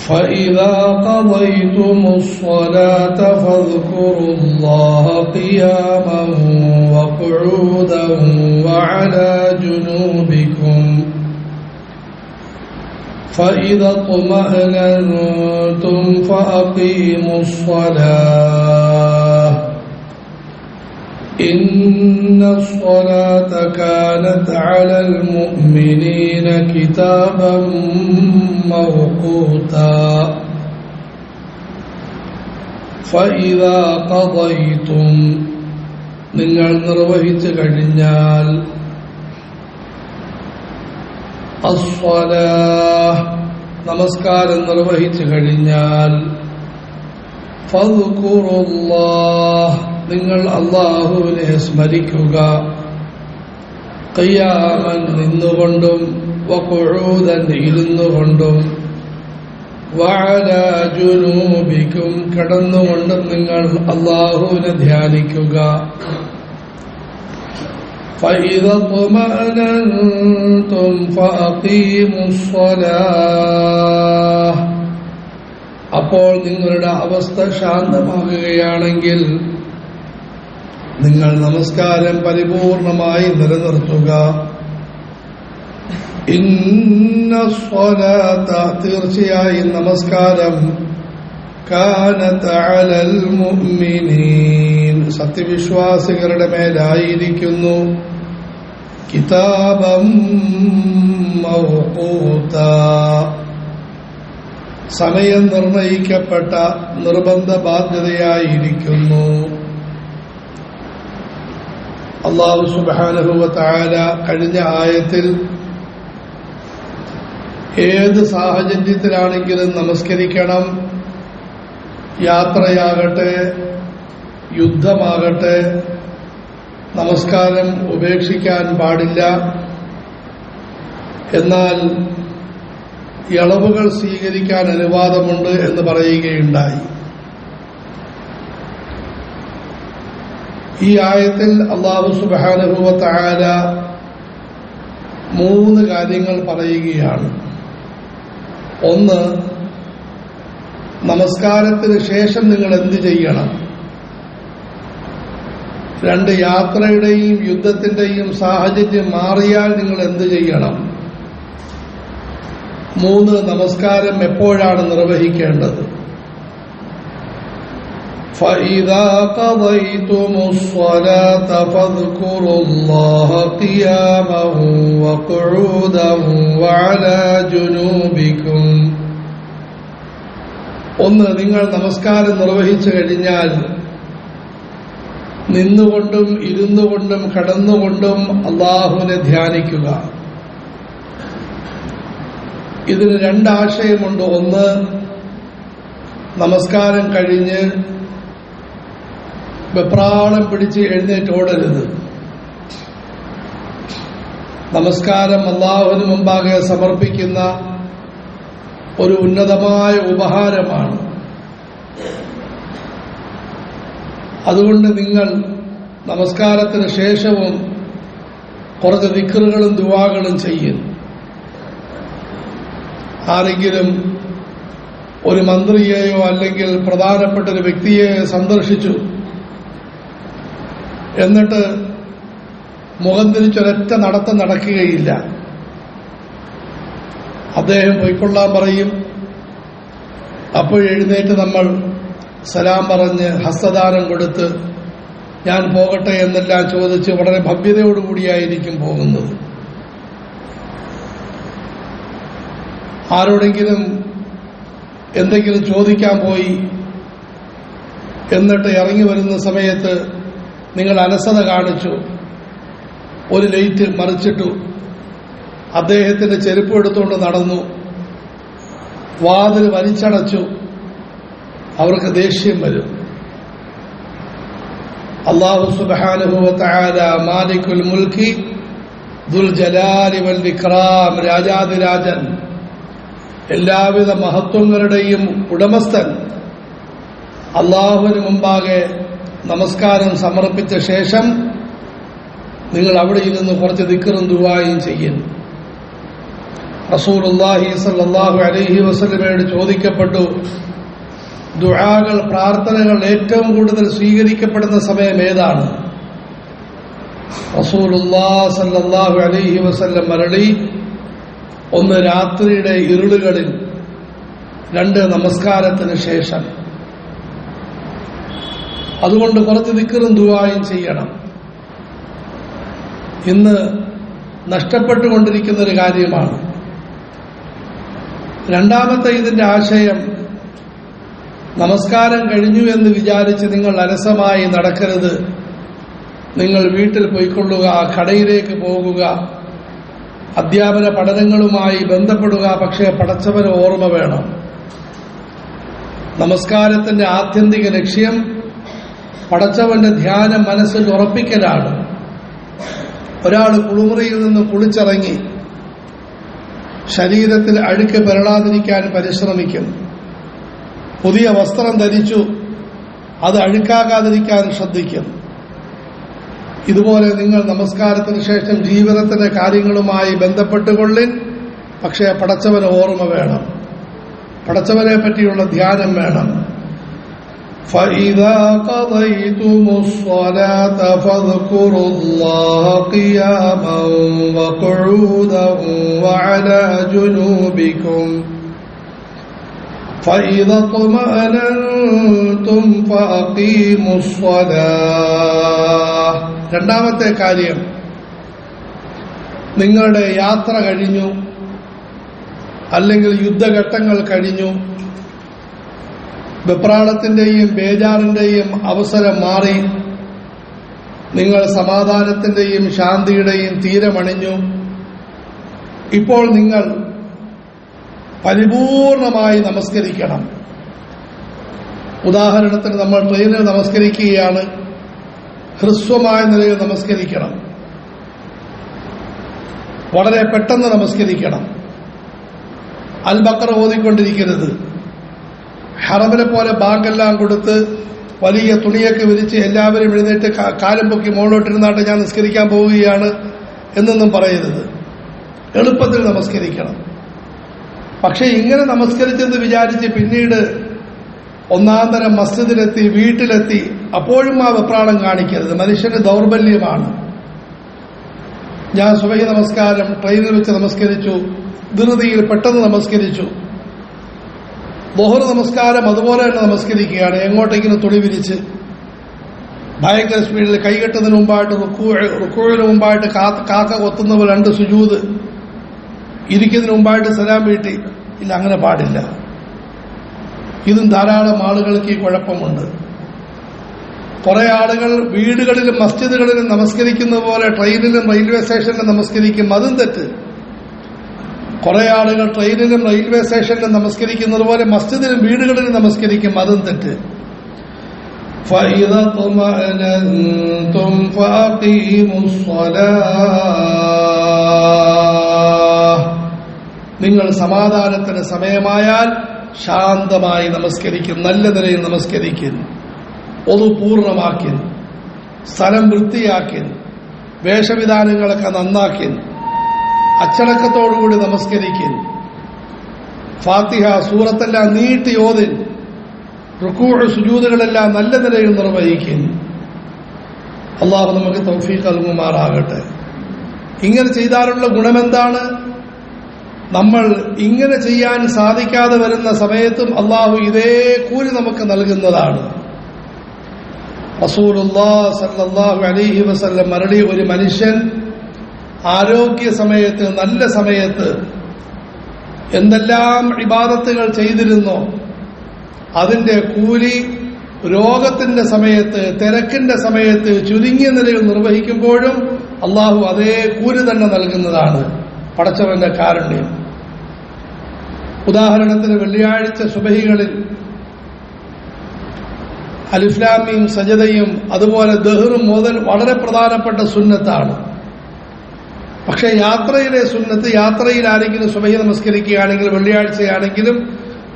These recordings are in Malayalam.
فإذا قضيتم الصلاة فاذكروا الله قياما وقعودا وعلى جنوبكم فإذا اطمأننتم فأقيموا الصلاة إن الصلاة كانت على المؤمنين كتابا موقوتا فإذا قضيتم നിങ്ങൾ നിർവഹിച്ചു കഴിഞ്ഞാൽ അസ്സലാഹ് നമസ്കാരം നിർവഹിച്ചു കഴിഞ്ഞാൽ ഫദ്കുറുല്ലാഹ് നിങ്ങൾ അല്ലാഹുവിനെ സ്മരിക്കുക ഖിയാമൻ നിന്നുകൊണ്ടും വഖുഊദൻ ഇരുന്നുകൊണ്ടും വഅലാ ജുനൂബിക്കും കിടന്നുകൊണ്ടും നിങ്ങൾ അല്ലാഹുവിനെ ധ്യാനിക്കുക فإذا اطمأننتم فأقيموا الصلاة അപ്പോൾ നിങ്ങളുടെ അവസ്ഥ ശാന്തമാകുകയാണെങ്കിൽ നിങ്ങൾ നമസ്കാരം പരിപൂർണമായി നിലനിർത്തുക ഇന്ന സ്വലാത്ത തീർച്ചയായും നമസ്കാരം കാനത അലൽ മുഅ്മിനീൻ സത്യവിശ്വാസികളുടെ മേലായിരിക്കുന്നു കിതാബം മൗഖൂതാ സമയം നിർണയിക്കപ്പെട്ട നിർബന്ധ ബാധ്യതയായിരിക്കുന്നു. അല്ലാഹു സുബ്ഹാനഹു വ തആല കഴിഞ്ഞ ആയത്തിൽ ഏത് സാഹചര്യത്തിലാണെങ്കിലും നമസ്കരിക്കണം, യാത്രയാകട്ടെ യുദ്ധമാകട്ടെ നമസ്കാരം ഉപേക്ഷിക്കാൻ പാടില്ല, എന്നാൽ ഇളവുകൾ സ്വീകരിക്കാൻ അനുവാദമുണ്ട് എന്ന് പറയുകയുണ്ടായി. ഈ ആയത്തിൽ അല്ലാഹു സുബ്ഹാനഹു വ തആല 3 കാര്യങ്ങൾ പറയുകയാണ്. ഒന്ന്, നമസ്കാരത്തിന് ശേഷം നിങ്ങൾ എന്ത് ചെയ്യണം. 2, യാത്രയുടെയും യുദ്ധത്തിന്റെയും സാഹചര്യം മാറിയാൽ നിങ്ങൾ എന്ത് ചെയ്യണം. 3, നമസ്കാരം എപ്പോഴാണ് നിർവഹിക്കേണ്ടത്. فَإِذَا قَضَيْتُمُ الصَّلَاةَ فَاذْكُرُوا اللَّهَ قِيَامًا وَقُعُودًا وَعَلَى جُنُوبِكُمْ. 1, നിങ്ങൾ നമസ്കാരം നിർവഹിച്ചു കഴിഞ്ഞാൽ നിന്നുകൊണ്ടും ഇരുന്നുകൊണ്ടും കിടന്നുകൊണ്ടും അല്ലാഹുവിനെ ധ്യാനിക്കുക. ഇതിന് 2 ആശയമുണ്ട്. ഒന്ന്, നമസ്കാരം കഴിഞ്ഞ് വെപ്രാളം പിടിച്ച് എഴുന്നേറ്റ് ഓടരുത്. നമസ്കാരം അല്ലാഹുവിന് മുമ്പാകെ സമർപ്പിക്കുന്ന ഒരു ഉന്നതമായ ഉപഹാരമാണ്. അതുകൊണ്ട് നിങ്ങൾ നമസ്കാരത്തിന് ശേഷവും കുറച്ച് ദിക്റുകളും ദുആകളും ചെയ്യും. ആരെങ്കിലും ഒരു മന്ത്രിയെയോ അല്ലെങ്കിൽ പ്രധാനപ്പെട്ട ഒരു വ്യക്തിയെ സന്ദർശിച്ചു, എന്നിട്ട് മുഖം തിരിച്ചൊരൊറ്റ നടത്തം നടക്കുകയില്ല. അദ്ദേഹം പോയിക്കൊള്ളാൻ പറയും. അപ്പോൾ എഴുന്നേറ്റ് നമ്മൾ സലാം പറഞ്ഞ് ഹസ്തദാനം കൊടുത്ത് ഞാൻ പോകട്ടെ എന്നെല്ലാം ചോദിച്ച് വളരെ ഭവ്യതയോടുകൂടിയായിരിക്കും പോകുന്നത്. ആരോടെങ്കിലും എന്തെങ്കിലും ചോദിക്കാൻ പോയി എന്നിട്ട് ഇറങ്ങി വരുന്ന സമയത്ത് നിങ്ങൾ അലസത കാണിച്ചു, ഒരു ലൈറ്റ് മറിച്ചിട്ടു, അദ്ദേഹത്തിന്റെ ചെരുപ്പ് എടുത്തുകൊണ്ട് നടന്നു, വാതിൽ വലിച്ചടച്ചു, അവർക്ക് ദേഷ്യം വരും. അല്ലാഹു സുബ്ഹാനഹു വ തആല മാലിക്കുൽ മുൽക്കി ദുൽ ജലാലി വൽ ഇക്റാം, രാജാതിരാജൻ, എല്ലാവിധ മഹത്വങ്ങളുടെയും ഉടമസ്ഥൻ, അല്ലാഹുവിന് മുമ്പാകെ നമസ്കാരം സമർപ്പിച്ച ശേഷം നിങ്ങൾ അവിടെ ഇരുന്ന് കുറച്ച് ദിക്റും ദുആയും ചെയ്യുന്നു. റസൂലുള്ളാഹി സ്വല്ലല്ലാഹു അലൈഹി വസല്ലമയോട് ചോദിക്കപ്പെട്ടു, ദുആകൾ, പ്രാർത്ഥനകൾ ഏറ്റവും കൂടുതൽ സ്വീകരിക്കപ്പെടുന്ന സമയം ഏതാണ്? റസൂലുള്ളാഹി സ്വല്ലല്ലാഹു അലൈഹി വസല്ലം മരളി, ഒന്ന് രാത്രിയുടെ ഇരുളുകളിൽ, രണ്ട് നമസ്കാരത്തിന് ശേഷം. അതുകൊണ്ട് കുറച്ച് ദിക്റും ദുആയും ചെയ്യണം. ഇന്ന് നഷ്ടപ്പെട്ടുകൊണ്ടിരിക്കുന്ന ഒരു കാര്യമാണ്. രണ്ടാമത്തെ ഇതിന്റെ ആശയം, നമസ്കാരം കഴിഞ്ഞു എന്ന് വിചാരിച്ച് നിങ്ങൾ അലസമായി നടക്കരുത്. നിങ്ങൾ വീട്ടിൽ പോയിക്കൊള്ളുക, കടയിലേക്ക് പോകുക, അധ്യാപന പഠനങ്ങളുമായി ബന്ധപ്പെടുക. പക്ഷേ പടച്ചവന് ഓർമ്മ വേണം. നമസ്കാരത്തിന്റെ ആത്യന്തിക ലക്ഷ്യം പടച്ചവന്റെ ധ്യാനം മനസ്സിൽ ഉറപ്പിക്കലാണ്. ഒരാൾ കുളിമുറിയിൽ നിന്ന് കുളിച്ചിറങ്ങി ശരീരത്തിൽ അഴുക്ക് പെരളാതിരിക്കാൻ പരിശ്രമിക്കും. പുതിയ വസ്ത്രം ധരിച്ചു, അത് അഴുക്കാകാതിരിക്കാൻ ശ്രദ്ധിക്കും. ഇതുപോലെ നിങ്ങൾ നമസ്കാരത്തിന് ശേഷം ജീവിതത്തിന്റെ കാര്യങ്ങളുമായി ബന്ധപ്പെട്ടുകൊള്ളിൻ. പക്ഷേ പടച്ചവന് ഓർമ്മ വേണം, പടച്ചവനെ പറ്റിയുള്ള ധ്യാനം വേണം. فَإِذَا قَضَيْتُمُ الصَّلَاةَ فَاذْكُرُوا اللَّهَ قِيَامًا وَقُعُودًا وَعَلَى جُنُوبِكُمْ فَإِذَا اطْمَأْنَنْتُمْ فَأَقِيمُوا الصَّلَاةَ. രണ്ടാമത്തെ കാര്യം, നിങ്ങളുടെ യാത്ര കഴിഞ്ഞു, അല്ലെങ്കിൽ യുദ്ധഘട്ടങ്ങൾ കഴിഞ്ഞു, വെപ്രാളത്തിന്റെയും ബേജാറിന്റെയും അവസരം മാറി, നിങ്ങൾ സമാധാനത്തിന്റെയും ശാന്തിയുടെയും തീരമണിഞ്ഞു. ഇപ്പോൾ നിങ്ങൾ പരിപൂർണമായി നമസ്കരിക്കണം. ഉദാഹരണത്തിന്, നമ്മൾ ട്രെയിനിൽ നമസ്കരിക്കുകയാണ്, ഹ്രസ്വമായ നിലയിൽ നമസ്കരിക്കണം, വളരെ പെട്ടെന്ന് നമസ്കരിക്കണം. അൽ ബഖറ ഓതിക്കൊണ്ടിരിക്കരുത്. ഹറമിനെ പോലെ ബാങ്കെല്ലാം കൊടുത്ത് വലിയ തുണിയൊക്കെ വിരിച്ച് എല്ലാവരും എഴുന്നേറ്റ് കാലും പൊക്കി മുകളിലോട്ടിരുന്നാട്ട് ഞാൻ നിസ്കരിക്കാൻ പോവുകയാണ് എന്നൊന്നും പറയരുത്. എളുപ്പത്തിൽ നമസ്കരിക്കണം. പക്ഷെ ഇങ്ങനെ നമസ്കരിച്ചെന്ന് വിചാരിച്ച് പിന്നീട് ഒന്നാം തരം മസ്ജിദിലെത്തി, വീട്ടിലെത്തി, അപ്പോഴും ആ വെപ്രാളം കാണിക്കരുത്. മനുഷ്യന് ദൗർബല്യമാണ്. ഞാൻ സുബഹി നമസ്കാരം ട്രെയിനിൽ വെച്ച് നമസ്കരിച്ചു, ധൃതിയിൽ പെട്ടെന്ന് നമസ്കരിച്ചു. ളുഹർ നമസ്കാരം അതുപോലെ തന്നെ നമസ്കരിക്കുകയാണ്, എങ്ങോട്ടെങ്കിലും തുണി വിരിച്ച് ഭയങ്കര സ്പീഡിൽ, കൈകെട്ടുന്നതിന് മുമ്പായിട്ട് റുക്കൂഴിന് മുമ്പായിട്ട് കാക്ക കൊത്തുന്നവർ 2 സുജൂദ്, ഇരിക്കുന്നതിന് മുമ്പായിട്ട് സലാം വീട്ടി. ഇല്ല, അങ്ങനെ പാടില്ല. ഇതും ധാരാളം ആളുകൾക്ക് ഈ കുഴപ്പമുണ്ട്. കുറെ ആളുകൾ വീടുകളിലും മസ്ജിദുകളിലും നമസ്കരിക്കുന്ന പോലെ ട്രെയിനിലും റെയിൽവേ സ്റ്റേഷനിലും നമസ്കരിക്കും, അതും തെറ്റ്. കുറെ ആളുകൾ ട്രെയിനിലും റെയിൽവേ സ്റ്റേഷനിലും നമസ്കരിക്കുന്നത് പോലെ മസ്ജിദിലും വീടുകളിലും നമസ്കരിക്കും, അതും തെറ്റ്. فَإِذَا اطْمَأْنَنْتُمْ فَأَقِيمُوا الصَّلَاةَ. നിങ്ങൾ സമാധാനത്തിന് സമയമായാൽ ശാന്തമായി നമസ്കരിക്കും, നല്ല നിലയിൽ നമസ്കരിക്കും, ഒതു പൂർണ്ണമാക്കി, സ്ഥലം വൃത്തിയാക്കി, വേഷവിധാനങ്ങളൊക്കെ നന്നാക്കി, അച്ചടക്കത്തോടുകൂടി നമസ്കരിക്കും. ഫാത്തിഹ സൂറത്തെല്ലാം നീട്ടി ഓതിൻ, റുക്കൂഅ് സുജൂദുകളെല്ലാം നല്ല നിലയിൽ നിർവഹിക്കും. അള്ളാഹു നമുക്ക് തൗഫീഖ് നൽകുമാറാകട്ടെ. ഇങ്ങനെ ചെയ്താലുള്ള ഗുണമെന്താണ്? നമ്മൾ ഇങ്ങനെ ചെയ്യാൻ സാധിക്കാതെ വരുന്ന സമയത്തും അള്ളാഹു ഇതേ കൂലി നമുക്ക് നൽകുന്നതാണ്. റസൂലുള്ളാഹി സ്വല്ലല്ലാഹു അലൈഹി വസല്ലം മരളി, ഒരു മനുഷ്യൻ ആരോഗ്യ സമയത്ത്, നല്ല സമയത്ത് എന്തെല്ലാം ഇബാദത്തുകൾ ചെയ്തിരുന്നോ അതിന്റെ കൂലി രോഗത്തിന്റെ സമയത്ത്, തിരക്കിന്റെ സമയത്ത് ചുരുങ്ങിയ നിലയിൽ നിർവഹിക്കുമ്പോഴും അള്ളാഹു അതേ കൂലി തന്നെ നൽകുന്നതാണ്. പടച്ചവന്റെ കാരുണ്യം. ഉദാഹരണത്തിന്, വെള്ളിയാഴ്ച സുബഹികളിൽ അലിഫ്ലാമിയും സജദയും അതുപോലെ ദഹ്റും മുതൽ വളരെ പ്രധാനപ്പെട്ട സുന്നത്താണ്. പക്ഷേ യാത്രയിലെ സുന്നത്ത്, യാത്രയിൽ ആരെങ്കിലും സുബഹി നമസ്കരിക്കുകയാണെങ്കിൽ, വെള്ളിയാഴ്ചയാണെങ്കിലും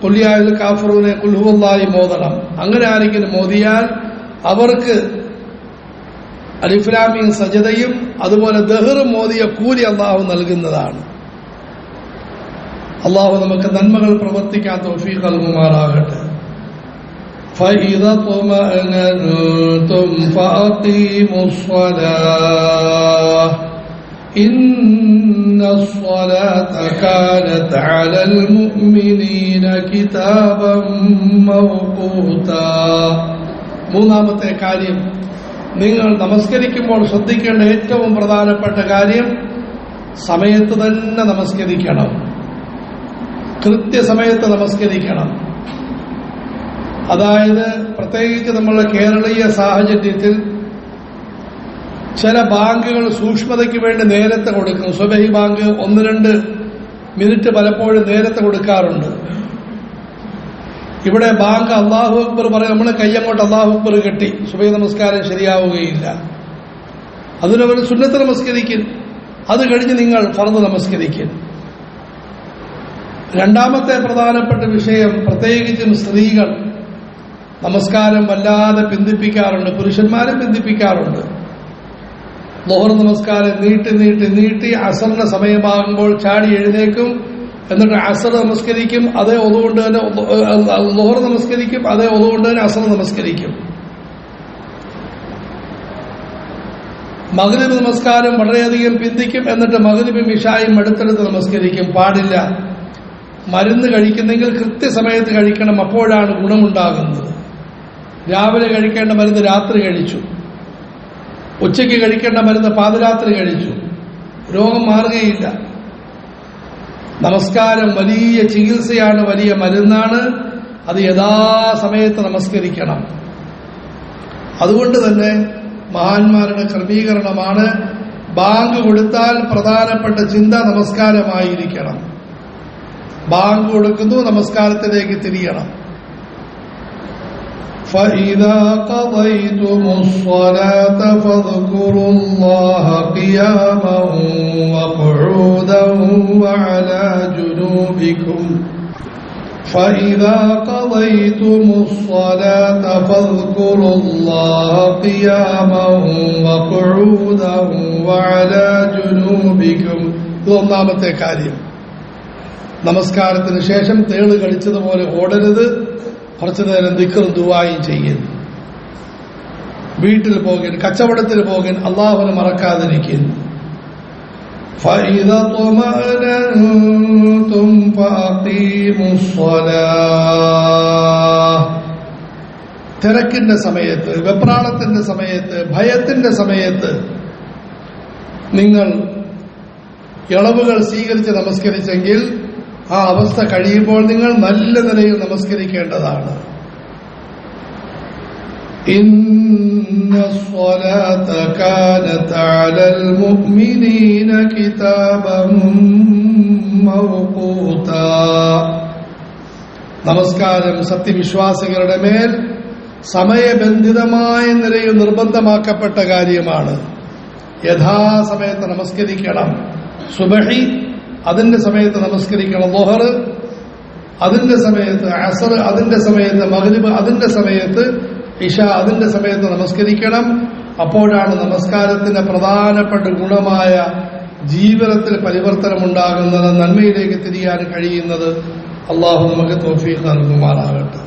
ഖുൽയാൽ കാഫിറൂനെ ഖുൽ ഹുവല്ലാഹി മോദണം. അങ്ങനെ ആരെങ്കിലും മോദിയാൽ അവർക്ക് അലിഫ്ലാമിയും സജദയും അതുപോലെ ദഹ്റും മോദിയ കൂലി അള്ളാഹു നൽകുന്നതാണ്. അള്ളാഹു നമുക്ക് നന്മകൾ പ്രവർത്തിക്കാൻ തൗഫീഖ് നൽകുമാറാകട്ടെ. فإذا اطمأننتم فأقيموا الصلاة إن الصلاة كانت على المؤمنين كتابا موقوتا. മൂന്നാമത്തെ കാര്യം, നിങ്ങൾ നമസ്കരിക്കുമ്പോൾ ശ്രദ്ധിക്കേണ്ട ഏറ്റവും പ്രധാനപ്പെട്ട കാര്യം സമയത്ത് തന്നെ നമസ്കരിക്കണം, കൃത്യസമയത്ത് നമസ്കരിക്കണം. അതായത് പ്രത്യേകിച്ച് നമ്മളുടെ കേരളീയ സാഹചര്യത്തിൽ ചില ബാങ്കുകൾ സൂക്ഷ്മതയ്ക്ക് വേണ്ടി നേരത്തെ കൊടുക്കും. സുബഹി ബാങ്ക് 1-2 മിനിറ്റ് പലപ്പോഴും നേരത്തെ കൊടുക്കാറുണ്ട്. ഇവിടെ ബാങ്ക് അല്ലാഹു അക്ബർ പറയും, നമ്മൾ കയ്യങ്ങോട്ട് അല്ലാഹു അക്ബർ കെട്ടി സുബഹി നമസ്കാരം ശരിയാവുകയില്ല. അതിനവർ സുന്നത്ത് നമസ്കരിക്കും, അത് കഴിഞ്ഞ് നിങ്ങൾ ഫർദ് നമസ്കരിക്കും. രണ്ടാമത്തെ പ്രധാനപ്പെട്ട വിഷയം, പ്രത്യേകിച്ചും സ്ത്രീകൾ നമസ്കാരം വല്ലാതെ പിന്തിപ്പിക്കാറുണ്ട്, പുരുഷന്മാരും പിന്തിപ്പിക്കാറുണ്ട്. ളുഹർ നമസ്കാരം നീട്ടി അസറിന്റെ സമയമാകുമ്പോൾ ചാടി എഴുന്നേക്കും, എന്നിട്ട് അസർ നമസ്കരിക്കും, അതേ ഒതുകൊണ്ട് തന്നെ ളുഹർ നമസ്കരിക്കും, അതേ ഒതുകൊണ്ട് തന്നെ അസർ നമസ്കരിക്കും. മഗ്രിബ് നമസ്കാരം വളരെയധികം പിന്തിക്കും, എന്നിട്ട് മഗ്രിബും ഇശായും അടുത്തടുത്ത് നമസ്കരിക്കും. പാടില്ല. മരുന്ന് കഴിക്കുന്നെങ്കിൽ കൃത്യസമയത്ത് കഴിക്കണം, അപ്പോഴാണ് ഗുണമുണ്ടാകുന്നത്. രാവിലെ കഴിക്കേണ്ട മരുന്ന് രാത്രി കഴിച്ചു, ഉച്ചയ്ക്ക് കഴിക്കേണ്ട മരുന്ന് പാതിരാത്രി കഴിച്ചു, രോഗം മാറുകയില്ല. നമസ്കാരം വലിയ ചികിത്സയാണ്, വലിയ മരുന്നാണ്. അത് യഥാസമയത്ത് നമസ്കരിക്കണം. അതുകൊണ്ട് തന്നെ മഹാന്മാരുടെ ക്രമീകരണമാണ്, ബാങ്ക് കൊടുത്താൽ പ്രധാനപ്പെട്ട ചിന്ത നമസ്കാരമായിരിക്കണം. ബാങ്ക് കൊടുക്കുന്നു, നമസ്കാരത്തിലേക്ക് തിരിയണം. فَإِذَا قَضَيْتُمُ الصَّلَاةَ فَاذْكُرُوا اللَّهَ قِيَامًا وَقُعُودًا وَعَلَى جُنُوبِكُمْ فَإِذَا قَضَيْتُمُ الصَّلَاةَ فَاذْكُرُوا اللَّهَ قِيَامًا وَقُعُودًا وَعَلَى جُنُوبِكُمْ. ഒന്നാമത്തെ കാര്യം, നമസ്കാരത്തിന് ശേഷം തേള് കളിച്ചതുപോലെ ഓടരുത്. കുറച്ചു നേരം ദിക്റും ദുആയും ചെയ്യുന്നു. വീട്ടിൽ പോകാൻ, കച്ചവടത്തിൽ പോകാൻ, അള്ളാഹുവിനെ മറക്കാതിരിക്കുന്നു. فَإِذَا اطْمَأْنَنْتُمْ فَأَقِيمُوا الصَّلَاةَ. തിരക്കിന്റെ സമയത്ത്, വെപ്രാളത്തിന്റെ സമയത്ത്, ഭയത്തിന്റെ സമയത്ത് നിങ്ങൾ ഇളവുകൾ സ്വീകരിച്ച് നമസ്കരിച്ചെങ്കിൽ ആ അവസ്ഥ കഴിയുമ്പോൾ നിങ്ങൾ നല്ല നിലയിൽ നമസ്കരിക്കേണ്ടതാണ്. ഇന്ന സ്വലാത കാനത അലൽ മുഅ്മിനീന കിതാബൻ മൗഖൂതാ. നമസ്കാരം സത്യവിശ്വാസികളുടെ മേൽ സമയബന്ധിതമായ നിലയിൽ നിർബന്ധമാക്കപ്പെട്ട കാര്യമാണ്. യഥാസമയത്ത് നമസ്കരിക്കണം. സുബഹി അതിന്റെ സമയത്ത് നമസ്കരിക്കണം, ളുഹർ അതിന്റെ സമയത്ത്, അസർ അതിന്റെ സമയത്ത്, മഗ്രിബ് അതിന്റെ സമയത്ത്, ഇശ അതിന്റെ സമയത്ത് നമസ്കരിക്കണം. അപ്പോഴാണ് നമസ്കാരത്തിന്റെ പ്രധാനപ്പെട്ട ഗുണമായ ജീവിതത്തിൽ പരിവർത്തനമുണ്ടാകുന്നത്, നന്മയിലേക്ക് തിരിയാൻ കഴിയുന്നത്. അള്ളാഹു നമുക്ക് തൗഫീഖ് നൽകുമാറാകട്ടെ.